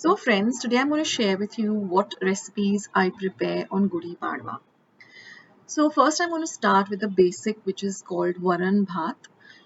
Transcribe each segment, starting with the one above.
So friends, today I'm going to share with you what recipes I prepare on Gudi Padwa. So first I'm going to start with the basic which is called Waran Bhaat.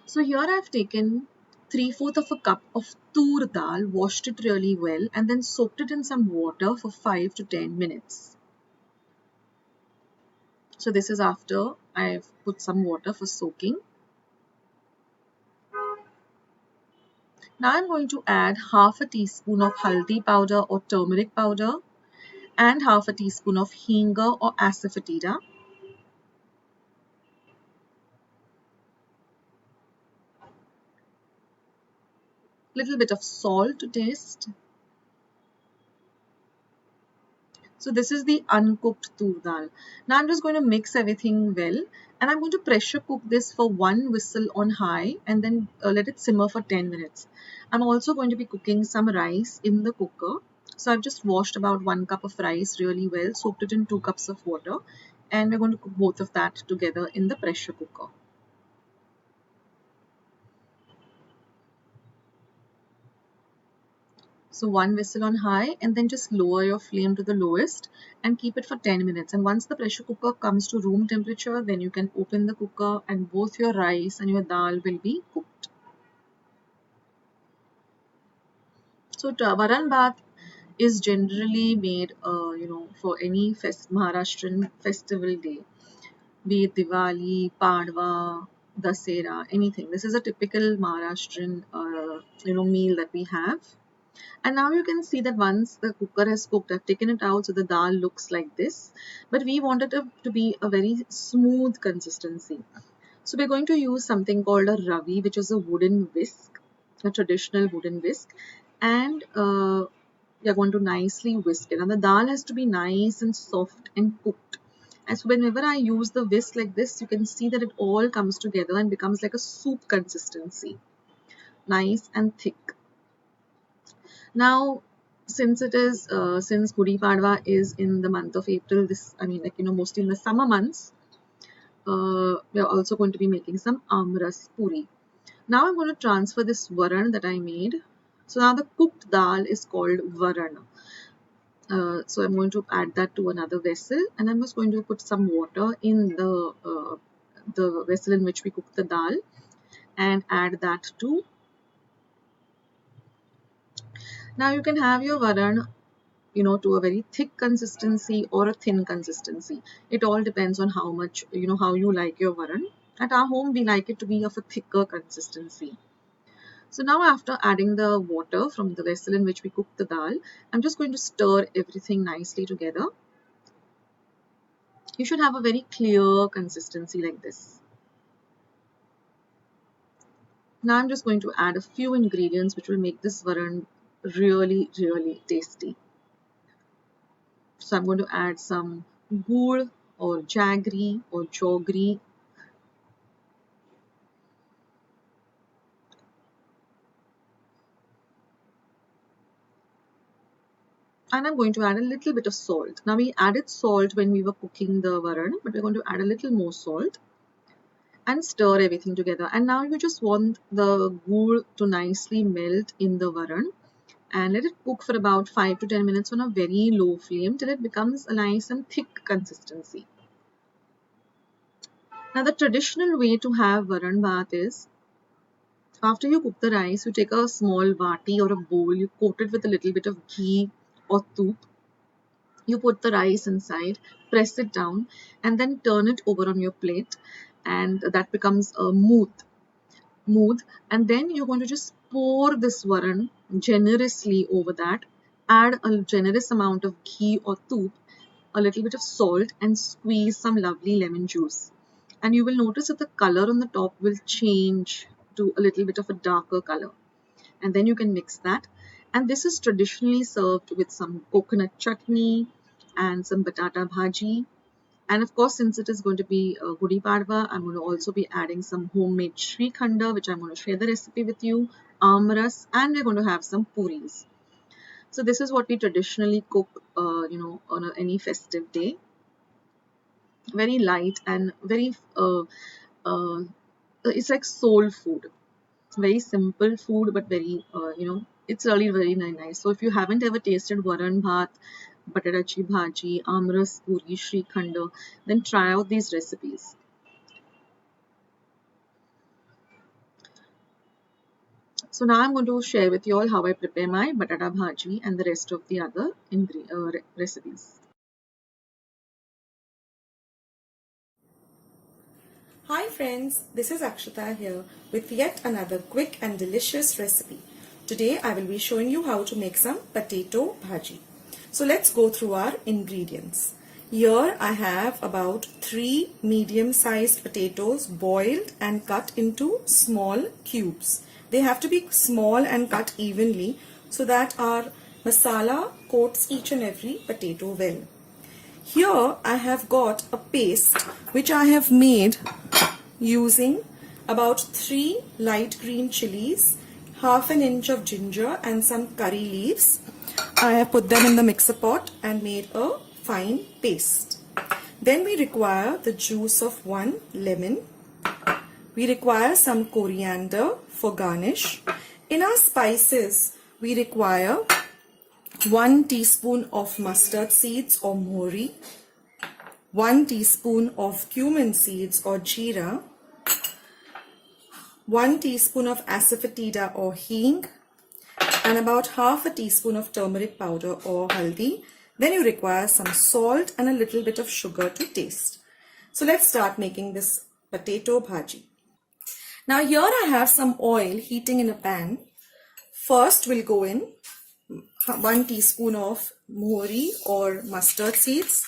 So here I've taken 3/4 of a cup of tur dal, washed it really well and then soaked it in some water for 5 to 10 minutes. So this is after I've put some water for soaking. Now I'm going to add half a teaspoon of haldi powder or turmeric powder and half a teaspoon of hinga or asafoetida. Little bit of salt to taste. So this is the uncooked tur dal. Now I'm just going to mix everything well and I'm going to pressure cook this for one whistle on high and then let it simmer for 10 minutes. I'm also going to be cooking some rice in the cooker. So I've just washed about 1 cup of rice really well, soaked it in 2 cups of water, and we're going to cook both of that together in the pressure cooker. So one whistle on high and then just lower your flame to the lowest and keep it for 10 minutes. And once the pressure cooker comes to room temperature, then you can open the cooker and both your rice and your dal will be cooked. So Varan Bath is generally made, for any Maharashtrian festival day, be it Diwali, Padwa, Dasera, anything. This is a typical Maharashtrian, meal that we have. And now you can see that once the cooker has cooked, I've taken it out so the dal looks like this. But we wanted it to be a very smooth consistency. So we're going to use something called a ravi, which is a wooden whisk, a traditional wooden whisk. And we're going to nicely whisk it. And the dal has to be nice and soft and cooked. And so whenever I use the whisk like this, you can see that it all comes together and becomes like a soup consistency. Nice and thick. Now, since Gudi Padwa is in the month of April, mostly in the summer months, we are also going to be making some amras puri. Now I'm going to transfer this varan that I made. So now the cooked dal is called varan. So I'm going to add that to another vessel, and I'm just going to put some water in the vessel in which we cook the dal, and add that to. Now you can have your varan to a very thick consistency or a thin consistency. It all depends on how much, how you like your varan. At our home, we like it to be of a thicker consistency. So now after adding the water from the vessel in which we cook the dal, I'm just going to stir everything nicely together. You should have a very clear consistency like this. Now I'm just going to add a few ingredients which will make this varan really, really tasty. So I'm going to add some gur or jaggery or jaggery. And I'm going to add a little bit of salt. Now we added salt when we were cooking the varan, but we're going to add a little more salt and stir everything together. And now you just want the gur to nicely melt in the varan and let it cook for about 5 to 10 minutes on a very low flame till it becomes a nice and thick consistency. Now the traditional way to have Varan Bath is, after you cook the rice, you take a small vati or a bowl, you coat it with a little bit of ghee or toop. You put the rice inside, press it down, and then turn it over on your plate, and that becomes a mood. And then you're going to just pour this varan generously over that, add a generous amount of ghee or toop, a little bit of salt, and squeeze some lovely lemon juice. And you will notice that the color on the top will change to a little bit of a darker color. And then you can mix that. And this is traditionally served with some coconut chutney and some batata bhaji. And of course, since it is going to be Gudi Padwa, I'm going to also be adding some homemade Shrikhand, which I'm going to share the recipe with you, amras, and we're going to have some puris. So this is what we traditionally cook, on any festive day. Very light and very, it's like soul food. Very simple food, but very, it's really very nice. So if you haven't ever tasted Waran Bath, Batatachi Bhaji, Amras Puri, Shrikhand, then try out these recipes. So now I'm going to share with you all how I prepare my batata bhaji and the rest of the other recipes. Hi friends, this is Akshita here with yet another quick and delicious recipe. Today I will be showing you how to make some potato bhaji. So let's go through our ingredients. Here I have about 3 medium-sized potatoes boiled and cut into small cubes. They have to be small and cut evenly so that our masala coats each and every potato well. Here I have got a paste which I have made using about 3 light green chilies, half an inch of ginger and some curry leaves. I have put them in the mixer pot and made a fine paste. Then we require the juice of 1 lemon. We require some coriander for garnish. In our spices, we require 1 teaspoon of mustard seeds or mohri, 1 teaspoon of cumin seeds or jeera, 1 teaspoon of asafoetida or hing, and about half a teaspoon of turmeric powder or haldi. Then you require some salt and a little bit of sugar to taste. So let's start making this potato bhaji. Now here I have some oil heating in a pan. First we'll go in 1 teaspoon of mohri or mustard seeds.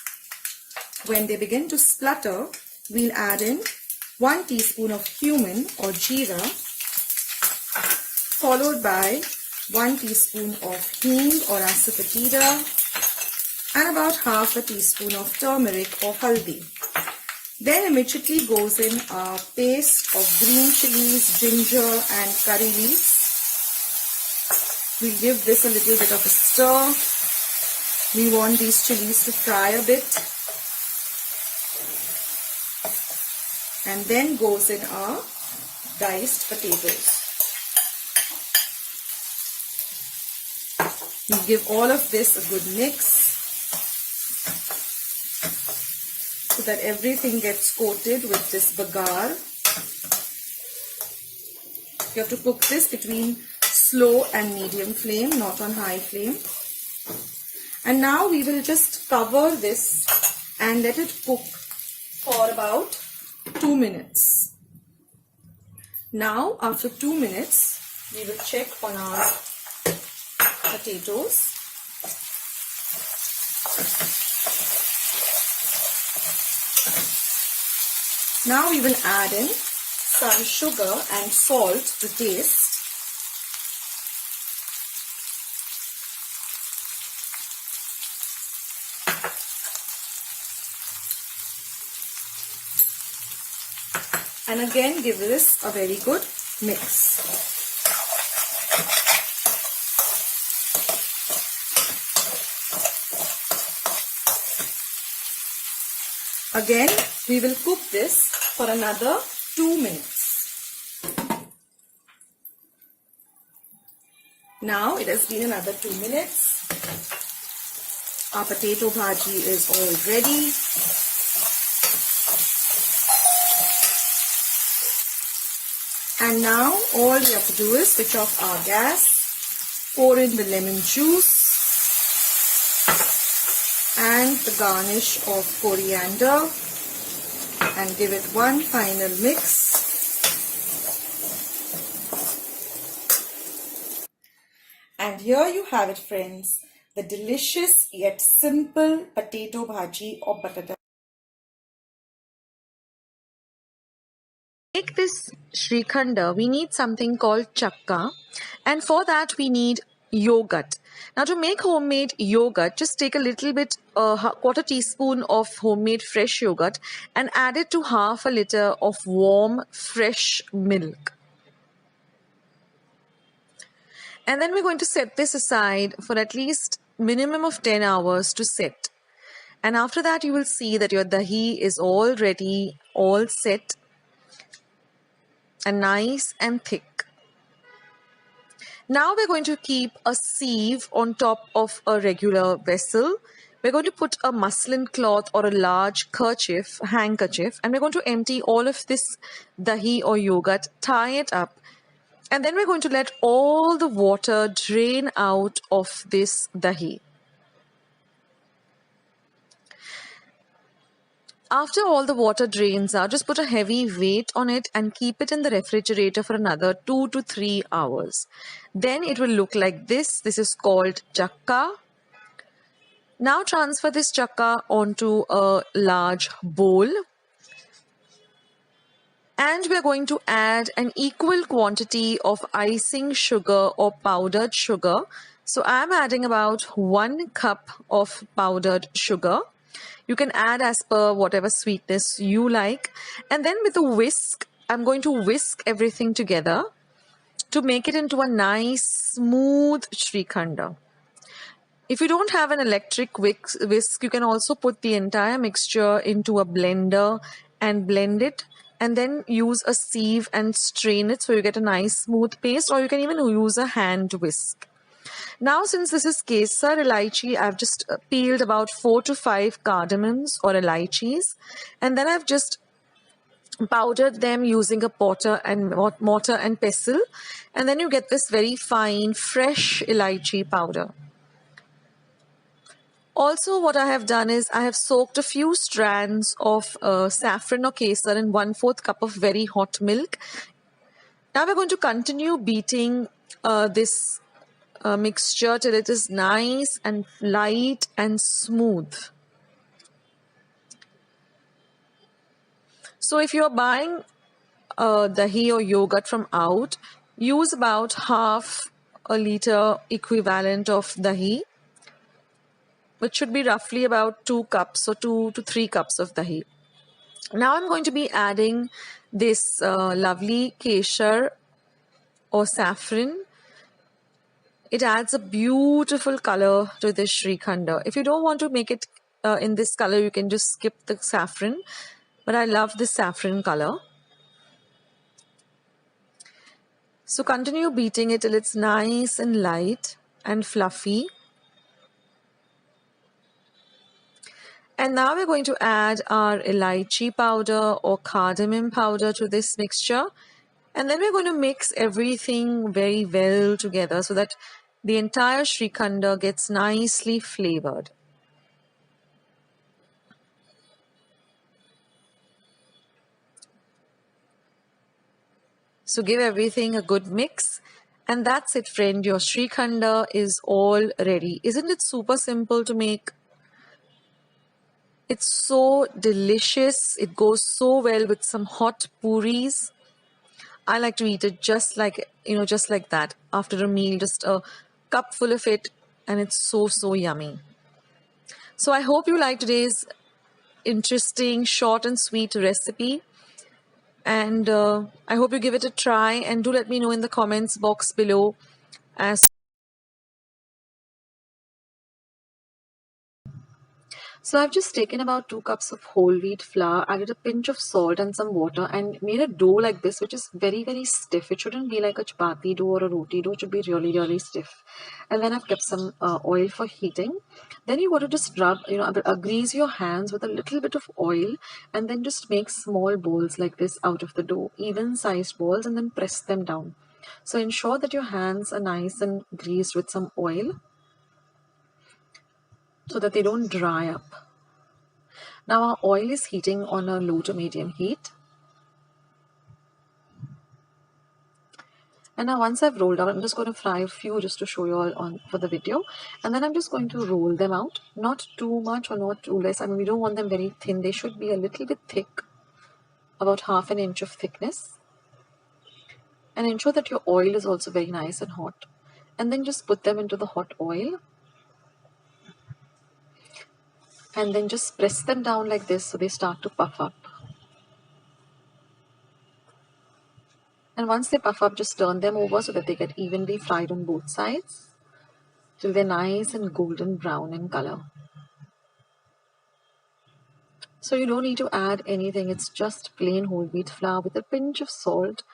When they begin to splutter, we'll add in 1 teaspoon of cumin or jeera, followed by 1 teaspoon of hing or asafoetida, and about half a teaspoon of turmeric or haldi. Then immediately goes in our paste of green chilies, ginger and curry leaves. We'll give this a little bit of a stir. We want these chilies to fry a bit. And then goes in our diced potatoes. We give all of this a good mix so that everything gets coated with this bagar. You have to cook this between slow and medium flame, not on high flame. And now we will just cover this and let it cook for about 2 minutes. Now after 2 minutes, we will check on our potatoes. Now we will add in some sugar and salt to taste. And again give this a very good mix. Again we will cook this for another 2 minutes. Now it has been another 2 minutes. Our potato bhaji is all ready. And now all we have to do is switch off our gas, pour in the lemon juice and the garnish of coriander and give it one final mix. And here you have it friends, the delicious yet simple potato bhaji or batata. To make this Shrikhand, we need something called chakka, and for that we need yogurt. Now to make homemade yogurt, just take a little bit, quarter teaspoon of homemade fresh yogurt and add it to half a liter of warm fresh milk. And then we're going to set this aside for at least minimum of 10 hours to set. And after that you will see that your dahi is all ready, all set and nice and thick. Now we're going to keep a sieve on top of a regular vessel. We're going to put a muslin cloth or a large handkerchief, and we're going to empty all of this dahi or yogurt, tie it up, and then we're going to let all the water drain out of this dahi. After all the water drains out, just put a heavy weight on it and keep it in the refrigerator for another 2 to 3 hours. Then it will look like this. This is called chakka. Now transfer this chakka onto a large bowl. And we're going to add an equal quantity of icing sugar or powdered sugar. So I'm adding about 1 cup of powdered sugar. You can add as per whatever sweetness you like. And then with a whisk, I'm going to whisk everything together to make it into a nice smooth Shrikhand. If you don't have an electric whisk, you can also put the entire mixture into a blender and blend it, and then use a sieve and strain it so you get a nice smooth paste, or you can even use a hand whisk. Now, since this is kesar elaichi, I've just peeled about 4 to 5 cardamoms or elaichis, and then I've just powdered them using a mortar and pestle, and then you get this very fine, fresh elaichi powder. Also, what I have done is I have soaked a few strands of saffron or kesar in 1/4 cup of very hot milk. Now we're going to continue beating this mixture till it is nice and light and smooth. So if you're buying dahi or yogurt from out, use about half a liter equivalent of dahi, which should be roughly about 2 cups or 2 to 3 cups of dahi. Now I'm going to be adding this lovely kesar or saffron. It adds a beautiful color to this Shrikhand. If you don't want to make it in this color, you can just skip the saffron. But I love this saffron color. So continue beating it till it's nice and light and fluffy. And now we're going to add our elaichi powder or cardamom powder to this mixture. And then we're going to mix everything very well together so that the entire Shrikhand gets nicely flavored. So give everything a good mix. And that's it, friend. Your Shrikhand is all ready. Isn't it super simple to make? It's so delicious. It goes so well with some hot puris. I like to eat it just like, just like that. After a meal, just a cup full of it. And it's so, so yummy. So I hope you like today's interesting, short and sweet recipe. And I hope you give it a try. And do let me know in the comments box below as So I've just taken about 2 cups of whole wheat flour, added a pinch of salt and some water, and made a dough like this, which is very, very stiff. It shouldn't be like a chapati dough or a roti dough. It should be really, really stiff. And then I've kept some oil for heating. Then you got to just rub, grease your hands with a little bit of oil, and then just make small balls like this out of the dough, even-sized balls, and then press them down. So ensure that your hands are nice and greased with some oil, so that they don't dry up. Now our oil is heating on a low to medium heat. And now once I've rolled out, I'm just going to fry a few just to show you all on for the video. And then I'm just going to roll them out. Not too much or not too less. I mean, we don't want them very thin. They should be a little bit thick, about 1/2 inch of thickness. And ensure that your oil is also very nice and hot. And then just put them into the hot oil. And then just press them down like this so they start to puff up. And once they puff up, just turn them over so that they get evenly fried on both sides till they're nice and golden brown in color. So you don't need to add anything. It's just plain whole wheat flour with a pinch of salt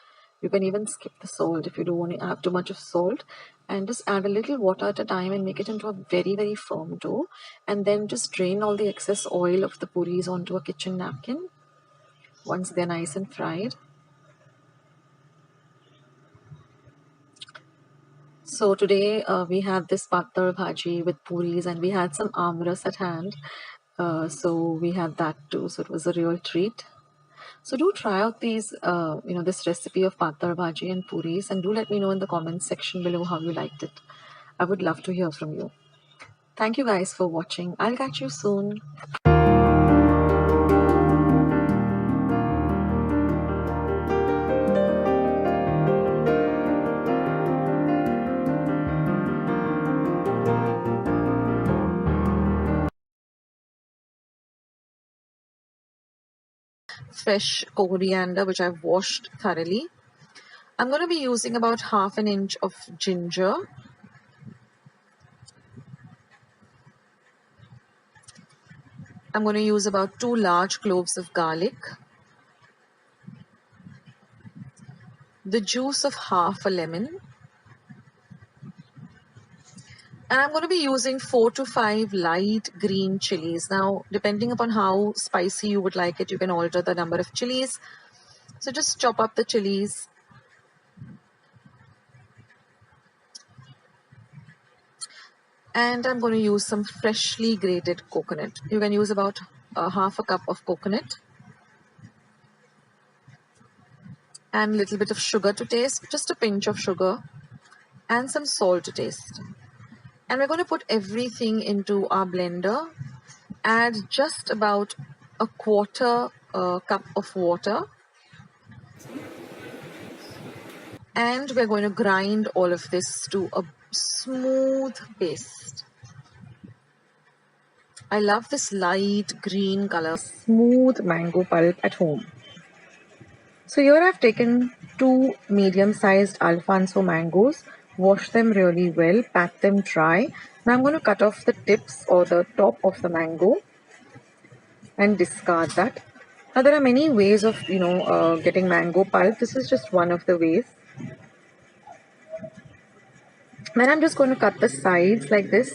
You can even skip the salt if you don't want to have too much of salt, and just add a little water at a time and make it into a very, very firm dough. And then just drain all the excess oil of the puris onto a kitchen napkin once they're nice and fried. So today we had this patar bhaji with puris, and we had some amras at hand. So we had that too. So it was a real treat. So do try out these, this recipe of patar bhaji and puris, and do let me know in the comments section below how you liked it. I would love to hear from you. Thank you guys for watching. I'll catch you soon. Fresh coriander, which I've washed thoroughly. I'm going to be using about half an inch of ginger. I'm going to use about 2 large cloves of garlic, the juice of half a lemon, and I'm going to be using 4 to 5 light green chilies. Now, depending upon how spicy you would like it, you can alter the number of chilies. So just chop up the chilies. And I'm going to use some freshly grated coconut. You can use about half a cup of coconut. And a little bit of sugar to taste, just a pinch of sugar. And some salt to taste. And we're going to put everything into our blender. Add just about a quarter cup of water. And we're going to grind all of this to a smooth paste. I love this light green color, smooth mango pulp at home. So here I've taken 2 medium-sized Alfonso mangoes, wash them really well, pat them dry. Now I'm going to cut off the tips or the top of the mango and discard that. Now there are many ways of getting mango pulp. This is just one of the ways. Then I'm just going to cut the sides like this.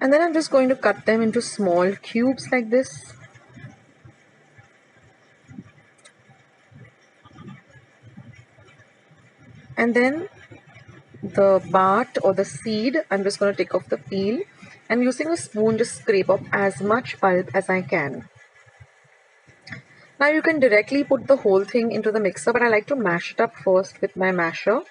And then I'm just going to cut them into small cubes like this. And then the Bhaat or the seed, I'm just going to take off the peel, and using a spoon just scrape up as much pulp as I can. Now you can directly put the whole thing into the mixer, but I like to mash it up first with my masher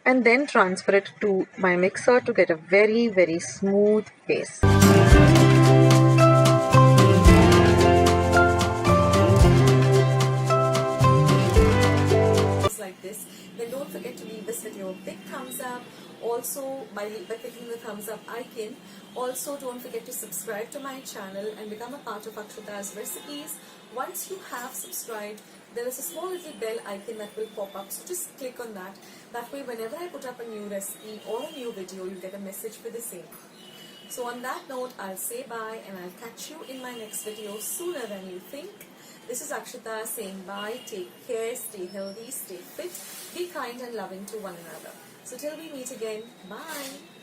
and then transfer it to my mixer to get a very, very smooth paste. Like this, then don't forget to leave this video a big thumbs up. Also, by clicking the thumbs up icon, also don't forget to subscribe to my channel and become a part of Akshata's recipes. Once you have subscribed, there is a small little bell icon that will pop up, so just click on that. That way, whenever I put up a new recipe or a new video, you get a message for the same. So on that note, I'll say bye and I'll catch you in my next video sooner than you think. This is Akshata saying bye, take care, stay healthy, stay fit, be kind and loving to one another. So till we meet again, bye.